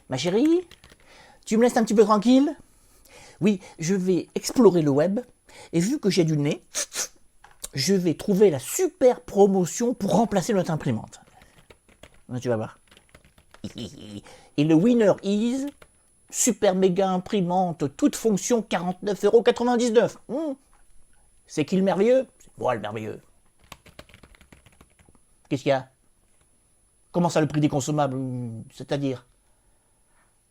Ma chérie, tu me laisses un petit peu tranquille? Oui, je vais explorer le web, et vu que j'ai du nez, je vais trouver la super promotion pour remplacer notre imprimante. Tu vas voir. Et le winner is super méga imprimante, toute fonction 49,99 €. C'est qui le merveilleux? C'est moi le merveilleux. Qu'est-ce qu'il y a? Comment ça le prix des consommables? C'est-à-dire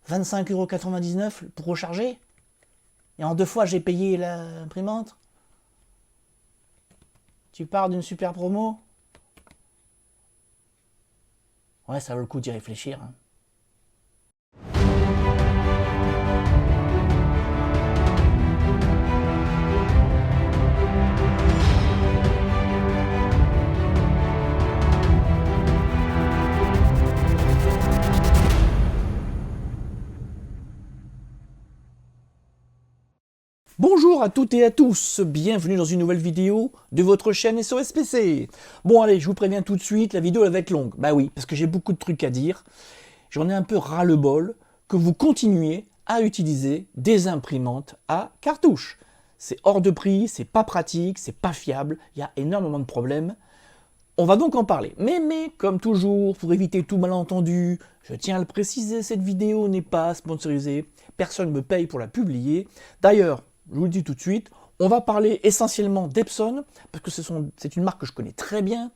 25,99 € pour recharger? Et en 2 fois j'ai payé l'imprimante? Tu parles d'une super promo? Ouais, ça vaut le coup d'y réfléchir. Bonjour à toutes et à tous, bienvenue dans une nouvelle vidéo de votre chaîne SOS PC. Bon allez, je vous préviens tout de suite, la vidéo elle va être longue. Bah oui, parce que j'ai beaucoup de trucs à dire. J'en ai un peu ras-le-bol que vous continuiez à utiliser des imprimantes à cartouche. C'est hors de prix, c'est pas pratique, c'est pas fiable, il y a énormément de problèmes. On va donc en parler. Mais comme toujours, pour éviter tout malentendu, je tiens à le préciser, cette vidéo n'est pas sponsorisée, personne ne me paye pour la publier. D'ailleurs, je vous le dis tout de suite, on va parler essentiellement d'Epson, parce que c'est une marque que je connais très bien,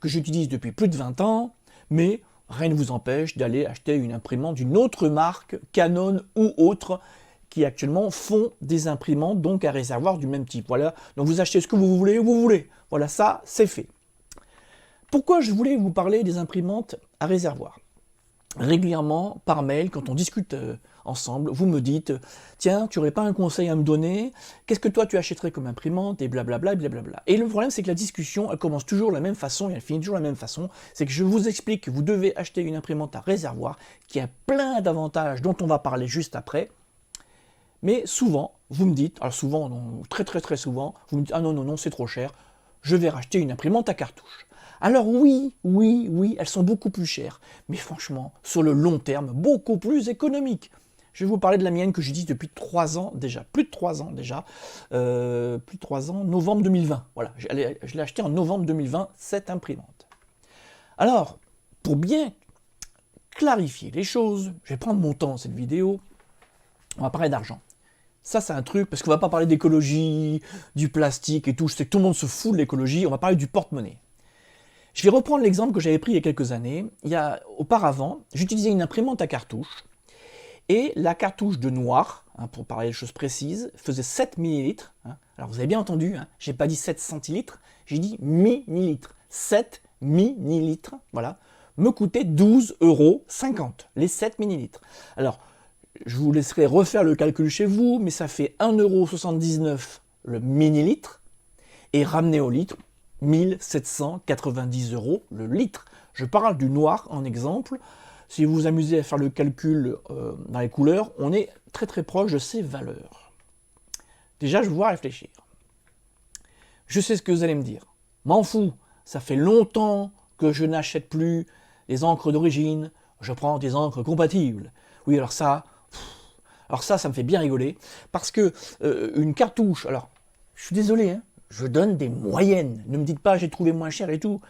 que j'utilise depuis plus de 20 ans, mais rien ne vous empêche d'aller acheter une imprimante d'une autre marque, Canon ou autre, qui actuellement font des imprimantes donc à réservoir du même type. Voilà, donc vous achetez ce que vous voulez, où vous voulez. Voilà, ça, c'est fait. Pourquoi je voulais vous parler des imprimantes à réservoir? Régulièrement, par mail, quand on discute ensemble, vous me dites « Tiens, tu n'aurais pas un conseil à me donner? Qu'est-ce que toi tu achèterais comme imprimante ?» et blablabla, et blablabla. Et le problème, c'est que la discussion, elle commence toujours de la même façon et elle finit toujours de la même façon. C'est que je vous explique que vous devez acheter une imprimante à réservoir qui a plein d'avantages dont on va parler juste après. Mais souvent, vous me dites, alors souvent, non, très souvent, vous me dites « Ah non, c'est trop cher, je vais racheter une imprimante à cartouche. » Alors oui, elles sont beaucoup plus chères, mais franchement, sur le long terme, beaucoup plus économiques. Je vais vous parler de la mienne que j'utilise depuis 3 ans déjà, plus de 3 ans déjà, novembre 2020. Voilà, je l'ai acheté en novembre 2020, cette imprimante. Alors, pour bien clarifier les choses, je vais prendre mon temps dans cette vidéo, on va parler d'argent. Ça, c'est un truc, parce qu'on va pas parler d'écologie, du plastique et tout, je sais que tout le monde se fout de l'écologie, on va parler du porte-monnaie. Je vais reprendre l'exemple que j'avais pris il y a quelques années. Auparavant, j'utilisais une imprimante à cartouche, et la cartouche de noir, pour parler de choses précises, faisait 7 ml. Alors vous avez bien entendu, je n'ai pas dit 7 centilitres, j'ai dit millilitres. 7 millilitres, voilà, me coûtait 12,50 €, les 7 millilitres. Alors, je vous laisserai refaire le calcul chez vous, mais ça fait 1,79 € le millilitre, et ramené au litre, 1790 € le litre. Je parle du noir en exemple. Si vous vous amusez à faire le calcul dans les couleurs, on est très proche de ces valeurs. Déjà, je vais vous réfléchir. Je sais ce que vous allez me dire. M'en fous, ça fait longtemps que je n'achète plus les encres d'origine, je prends des encres compatibles. Oui, alors ça me fait bien rigoler, parce que une cartouche, alors, je suis désolé, je donne des moyennes. Ne me dites pas j'ai trouvé moins cher et tout.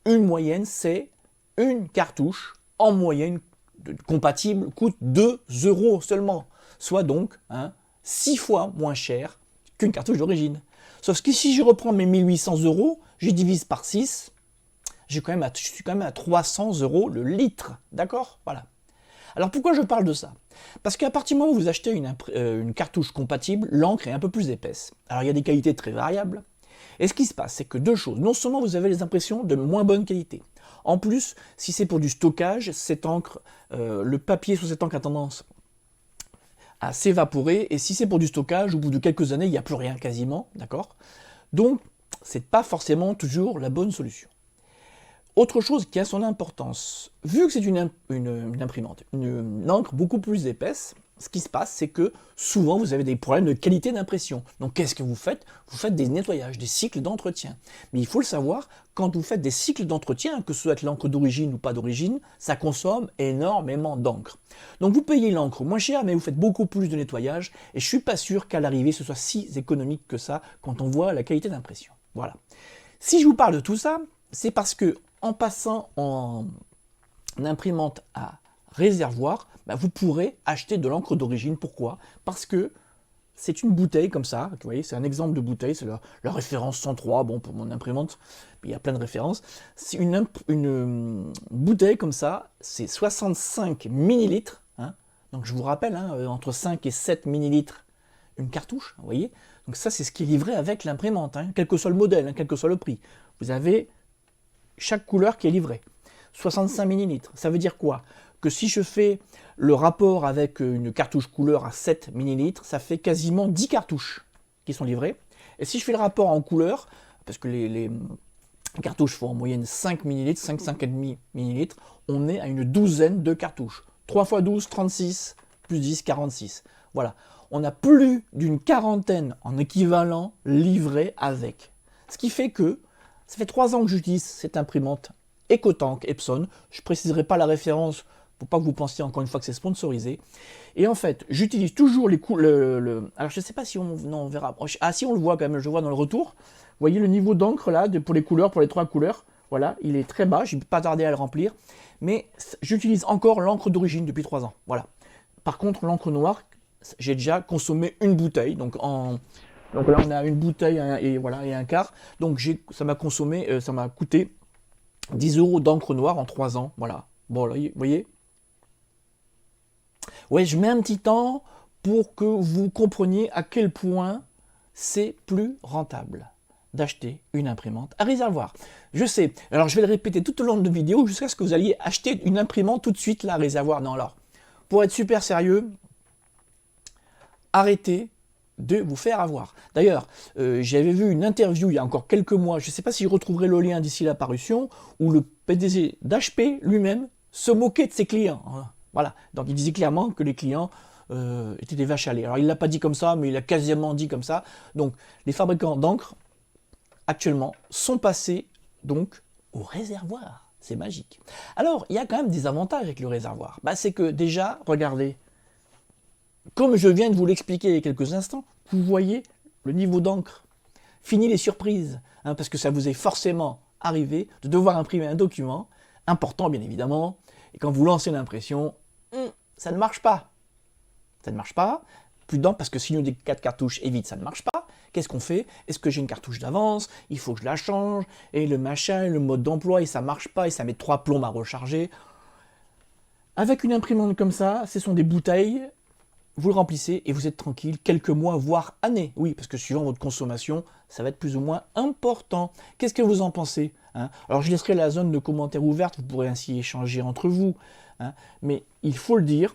Une moyenne, c'est une cartouche en moyenne compatible coûte 2 € seulement. Soit donc 6 fois moins cher qu'une cartouche d'origine. Sauf que si je reprends mes 1800 €, je divise par 6, je suis quand même à 300 € le litre. D'accord? Voilà. Alors pourquoi je parle de ça? Parce qu'à partir du moment où vous achetez une cartouche compatible, l'encre est un peu plus épaisse. Alors il y a des qualités très variables. Et ce qui se passe, c'est que 2 choses. Non seulement vous avez les impressions de moins bonne qualité. En plus, si c'est pour du stockage, cette encre, le papier sur cette encre a tendance à s'évaporer. Et si c'est pour du stockage, au bout de quelques années, il n'y a plus rien quasiment. D'accord? Donc, c'est pas forcément toujours la bonne solution. Autre chose qui a son importance, vu que c'est une imprimante, une encre beaucoup plus épaisse, ce qui se passe, c'est que souvent vous avez des problèmes de qualité d'impression. Donc qu'est-ce que vous faites? Vous faites des nettoyages, des cycles d'entretien. Mais il faut le savoir, quand vous faites des cycles d'entretien, que ce soit l'encre d'origine ou pas d'origine, ça consomme énormément d'encre. Donc vous payez l'encre moins cher, mais vous faites beaucoup plus de nettoyage, et je suis pas sûr qu'à l'arrivée ce soit si économique que ça quand on voit la qualité d'impression. Voilà. Si je vous parle de tout ça, c'est parce que en passant en imprimante à réservoir, vous pourrez acheter de l'encre d'origine. Pourquoi? Parce que c'est une bouteille comme ça, vous voyez, c'est un exemple de bouteille, c'est la référence 103, bon pour mon imprimante, il y a plein de références. C'est une bouteille comme ça, c'est 65 millilitres, hein, donc je vous rappelle, hein, entre 5 et 7 millilitres une cartouche, vous voyez. Donc ça c'est ce qui est livré avec l'imprimante, hein, quel que soit le modèle, hein, quel que soit le prix. Vous avez chaque couleur qui est livrée. 65 millilitres, ça veut dire quoi? Que si je fais le rapport avec une cartouche couleur à 7 millilitres, ça fait quasiment 10 cartouches qui sont livrées. Et si je fais le rapport en couleur, parce que les cartouches font en moyenne 5 millilitres, 5,5 millilitres, on est à une douzaine de cartouches. 3 x 12, 36, plus 10, 46. Voilà, on a plus d'une quarantaine en équivalent livrés avec. Ce qui fait que ça fait 3 ans que j'utilise cette imprimante EcoTank Epson. Je ne préciserai pas la référence pour pas que vous pensiez encore une fois que c'est sponsorisé. Et en fait, j'utilise toujours les couleurs. Alors je ne sais pas si on verra. Ah si, on le voit quand même, je vois dans le retour. Vous voyez le niveau d'encre là, pour les couleurs, pour les 3 couleurs. Voilà, il est très bas, je ne vais pas tarder à le remplir. Mais j'utilise encore l'encre d'origine depuis 3 ans. Voilà. Par contre, l'encre noire, j'ai déjà consommé une bouteille. Donc là, on a une bouteille et un quart. Donc ça m'a consommé, ça m'a coûté 10 € d'encre noire en 3 ans. Voilà. Bon, là, vous voyez. Ouais, je mets un petit temps pour que vous compreniez à quel point c'est plus rentable d'acheter une imprimante à réservoir. Je sais, alors je vais le répéter tout au long de la vidéo jusqu'à ce que vous alliez acheter une imprimante tout de suite là à réservoir. Non, alors, pour être super sérieux, arrêtez de vous faire avoir. D'ailleurs, j'avais vu une interview il y a encore quelques mois, je ne sais pas si je retrouverai le lien d'ici la parution, où le PDG d'HP lui-même se moquait de ses clients. Voilà, donc il disait clairement que les clients étaient des vaches à lait. Alors il ne l'a pas dit comme ça, mais il a quasiment dit comme ça. Donc les fabricants d'encre, actuellement, sont passés donc au réservoir. C'est magique. Alors, il y a quand même des avantages avec le réservoir. C'est que déjà, regardez, comme je viens de vous l'expliquer il y a quelques instants, vous voyez le niveau d'encre. Fini les surprises, hein, parce que ça vous est forcément arrivé de devoir imprimer un document, important bien évidemment, et quand vous lancez l'impression, ça ne marche pas. Ça ne marche pas, plus d'encre, parce que sinon des 4 cartouches et vite, ça ne marche pas. Qu'est-ce qu'on fait? Est-ce que j'ai une cartouche d'avance? Il faut que je la change, et le machin, et le mode d'emploi, et ça ne marche pas, et ça met 3 plombes à recharger. Avec une imprimante comme ça, ce sont des bouteilles, vous le remplissez et vous êtes tranquille, quelques mois, voire années. Oui, parce que suivant votre consommation, ça va être plus ou moins important. Qu'est-ce que vous en pensez, hein? Alors je laisserai la zone de commentaires ouverte, vous pourrez ainsi échanger entre vous. Hein, mais il faut le dire,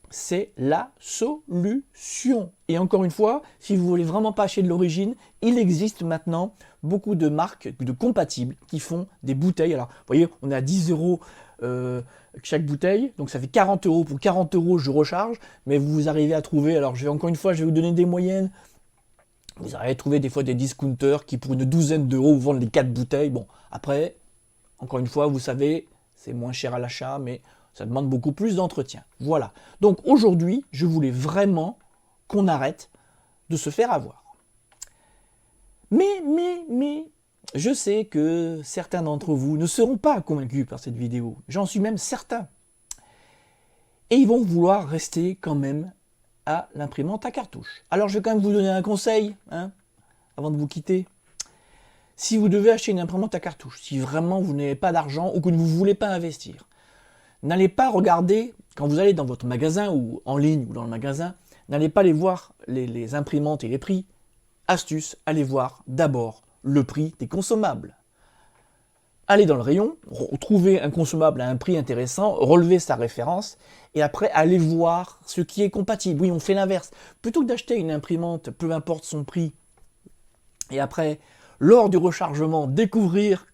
c'est la solution. Et encore une fois, si vous voulez vraiment pas acheter de l'origine, il existe maintenant beaucoup de marques de compatibles qui font des bouteilles. Alors, vous voyez, on est à 10 € chaque bouteille, donc ça fait 40 €. Pour 40 € je recharge, mais vous arrivez à trouver, alors je vais encore une fois, je vais vous donner des moyennes. Vous arrivez à trouver des fois des discounters qui pour une douzaine d'euros vous vendent les 4 bouteilles. Bon, après, encore une fois, vous savez, c'est moins cher à l'achat, mais ça demande beaucoup plus d'entretien. Voilà. Donc aujourd'hui, je voulais vraiment qu'on arrête de se faire avoir. Mais, je sais que certains d'entre vous ne seront pas convaincus par cette vidéo. J'en suis même certain. Et ils vont vouloir rester quand même à l'imprimante à cartouche. Alors je vais quand même vous donner un conseil, hein, avant de vous quitter. Si vous devez acheter une imprimante à cartouche, si vraiment vous n'avez pas d'argent ou que vous ne voulez pas investir, n'allez pas regarder, quand vous allez dans votre magasin ou en ligne ou dans le magasin, n'allez pas aller voir les imprimantes et les prix. Astuce, allez voir d'abord le prix des consommables. Allez dans le rayon, trouvez un consommable à un prix intéressant, relevez sa référence, et après allez voir ce qui est compatible. Oui, on fait l'inverse. Plutôt que d'acheter une imprimante, peu importe son prix, et après, lors du rechargement, découvrir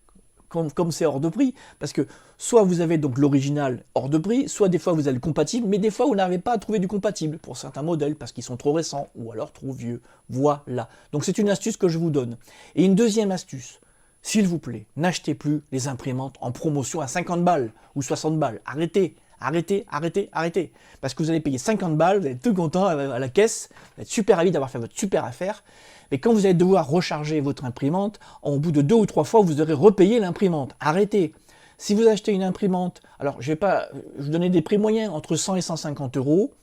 comme c'est hors de prix, parce que soit vous avez donc l'original hors de prix, soit des fois vous avez le compatible, mais des fois vous n'arrivez pas à trouver du compatible pour certains modèles, parce qu'ils sont trop récents, ou alors trop vieux. Voilà. Donc c'est une astuce que je vous donne. Et une deuxième astuce, s'il vous plaît, n'achetez plus les imprimantes en promotion à 50 balles ou 60 balles. Arrêtez. Arrêtez, arrêtez, arrêtez. Parce que vous allez payer 50 balles, vous allez être tout content à la caisse, vous êtes super ravi d'avoir fait votre super affaire. Mais quand vous allez devoir recharger votre imprimante, au bout de 2 ou 3 fois, vous aurez repayé l'imprimante. Arrêtez. Si vous achetez une imprimante, alors je vous donner des prix moyens, entre 100 et 150 euros,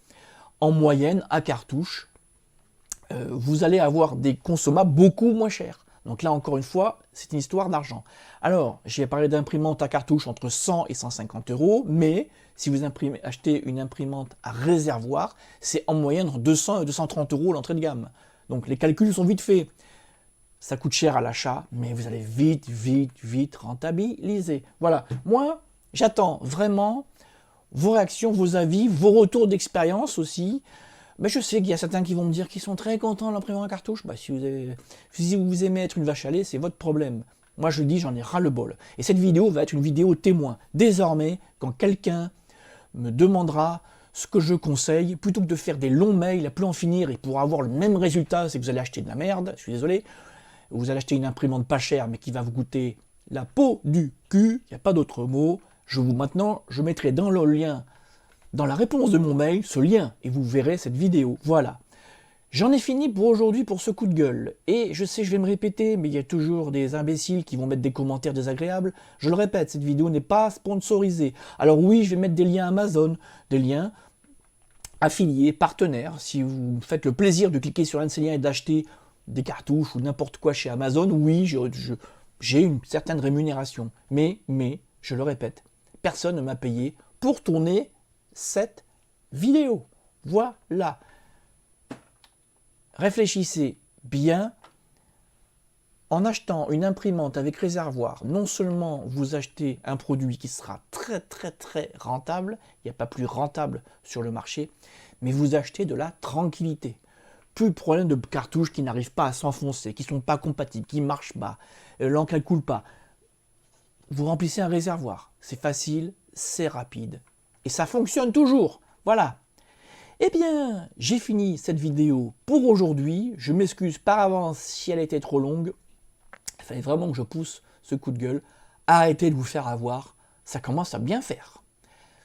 en moyenne, à cartouche, vous allez avoir des consommables beaucoup moins chers. Donc là, encore une fois, c'est une histoire d'argent. Alors, j'ai parlé d'imprimantes à cartouche entre 100 et 150 euros, mais si vous achetez une imprimante à réservoir, c'est en moyenne entre 200 et 230 euros l'entrée de gamme. Donc les calculs sont vite faits. Ça coûte cher à l'achat, mais vous allez vite, vite, vite rentabiliser. Voilà, moi, j'attends vraiment vos réactions, vos avis, vos retours d'expérience aussi. Mais je sais qu'il y a certains qui vont me dire qu'ils sont très contents de l'imprimante à cartouche. Bah, si vous aimez être une vache à lait, c'est votre problème. Moi, je dis, j'en ai ras-le-bol. Et cette vidéo va être une vidéo témoin. Désormais, quand quelqu'un me demandera ce que je conseille, plutôt que de faire des longs mails à plus en finir et pour avoir le même résultat, c'est que vous allez acheter de la merde, je suis désolé, vous allez acheter une imprimante pas chère mais qui va vous coûter la peau du cul, il n'y a pas d'autre mot. Maintenant, je mettrai dans le lien, dans la réponse de mon mail, ce lien, et vous verrez cette vidéo. Voilà. J'en ai fini pour aujourd'hui pour ce coup de gueule. Et je sais, je vais me répéter, mais il y a toujours des imbéciles qui vont mettre des commentaires désagréables. Je le répète, cette vidéo n'est pas sponsorisée. Alors oui, je vais mettre des liens Amazon, des liens affiliés, partenaires. Si vous faites le plaisir de cliquer sur un de ces liens et d'acheter des cartouches ou n'importe quoi chez Amazon, oui, j'ai une certaine rémunération. Mais, je le répète, personne ne m'a payé pour tourner cette vidéo. Voilà. Réfléchissez bien. En achetant une imprimante avec réservoir, non seulement vous achetez un produit qui sera très très très rentable, il n'y a pas plus rentable sur le marché, mais vous achetez de la tranquillité. Plus de problème de cartouches qui n'arrivent pas à s'enfoncer, qui ne sont pas compatibles, qui ne marchent pas, l'encre ne coule pas. Vous remplissez un réservoir, c'est facile, c'est rapide, et ça fonctionne toujours. Voilà. Eh bien, j'ai fini cette vidéo pour aujourd'hui. Je m'excuse par avance si elle était trop longue. Il fallait vraiment que je pousse ce coup de gueule. Arrêtez de vous faire avoir, ça commence à bien faire.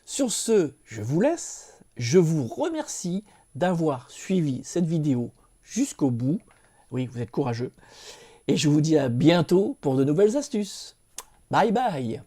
Sur ce, je vous laisse. Je vous remercie d'avoir suivi cette vidéo jusqu'au bout. Oui, vous êtes courageux. Et je vous dis à bientôt pour de nouvelles astuces. Bye bye.